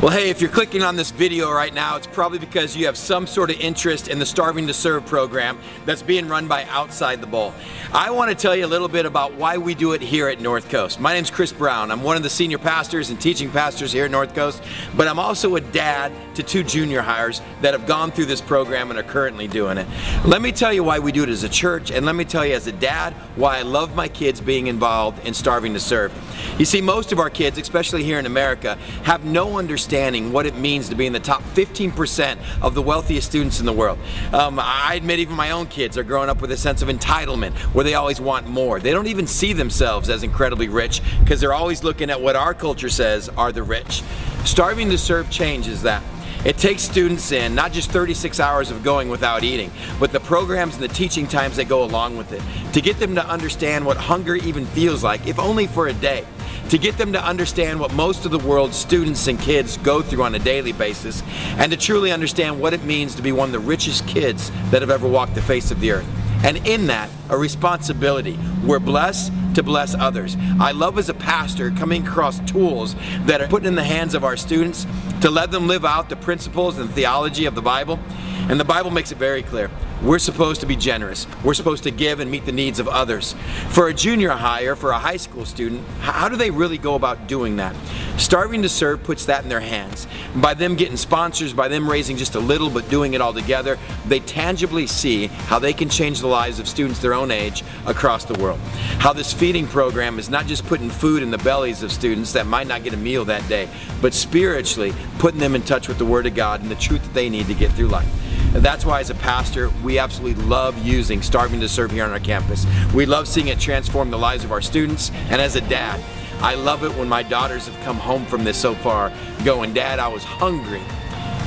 Well, hey, if you're clicking on this video right now, it's probably because you have some sort of interest in the Starving to Serve program that's being run by Outside the Bowl. I want to tell you a little bit about why we do it here at North Coast. My name's Chris Brown. I'm one of the senior pastors and teaching pastors here at North Coast, but I'm also a dad to 2 junior hires that have gone through this program and are currently doing it. Let me tell you why we do it as a church, and let me tell you as a dad why I love my kids being involved in Starving to Serve. You see, most of our kids, especially here in America, have no understanding what it means to be in the top 15% of the wealthiest students in the world. I admit even my own kids are growing up with a sense of entitlement where they always want more. They don't even see themselves as incredibly rich because they're always looking at what our culture says are the rich. Starving to Serve changes that. It takes students in not just 36 hours of going without eating, but the programs and the teaching times that go along with it, to get them to understand what hunger even feels like, if only for a day. To get them to understand what most of the world's students and kids go through on a daily basis, and to truly understand what it means to be one of the richest kids that have ever walked the face of the earth. And in that, a responsibility. We're blessed to bless others. I love as a pastor coming across tools that are put in the hands of our students to let them live out the principles and theology of the Bible. And the Bible makes it very clear. We're supposed to be generous. We're supposed to give and meet the needs of others. For a junior hire, for a high school student, how do they really go about doing that? Starving to Serve puts that in their hands. By them getting sponsors, by them raising just a little but doing it all together, they tangibly see how they can change the lives of students their own age across the world. How this feeding program is not just putting food in the bellies of students that might not get a meal that day, but spiritually putting them in touch with the Word of God and the truth that they need to get through life. And that's why as a pastor, we absolutely love using Starving to Serve here on our campus. We love seeing it transform the lives of our students, and as a dad, I love it when my daughters have come home from this so far going, "Dad, I was hungry,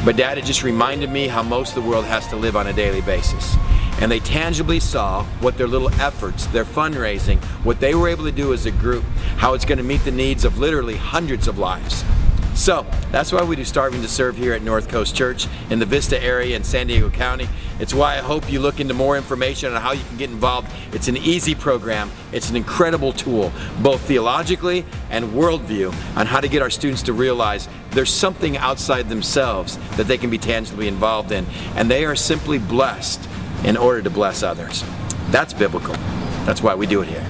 but Dad, it just reminded me how most of the world has to live on a daily basis." And they tangibly saw what their little efforts, their fundraising, what they were able to do as a group, how it's going to meet the needs of literally hundreds of lives. So that's why we do Starving to Serve here at North Coast Church in the Vista area in San Diego County. It's why I hope you look into more information on how you can get involved. It's an easy program. It's an incredible tool, both theologically and worldview, on how to get our students to realize there's something outside themselves that they can be tangibly involved in, and they are simply blessed in order to bless others. That's biblical. That's why we do it here.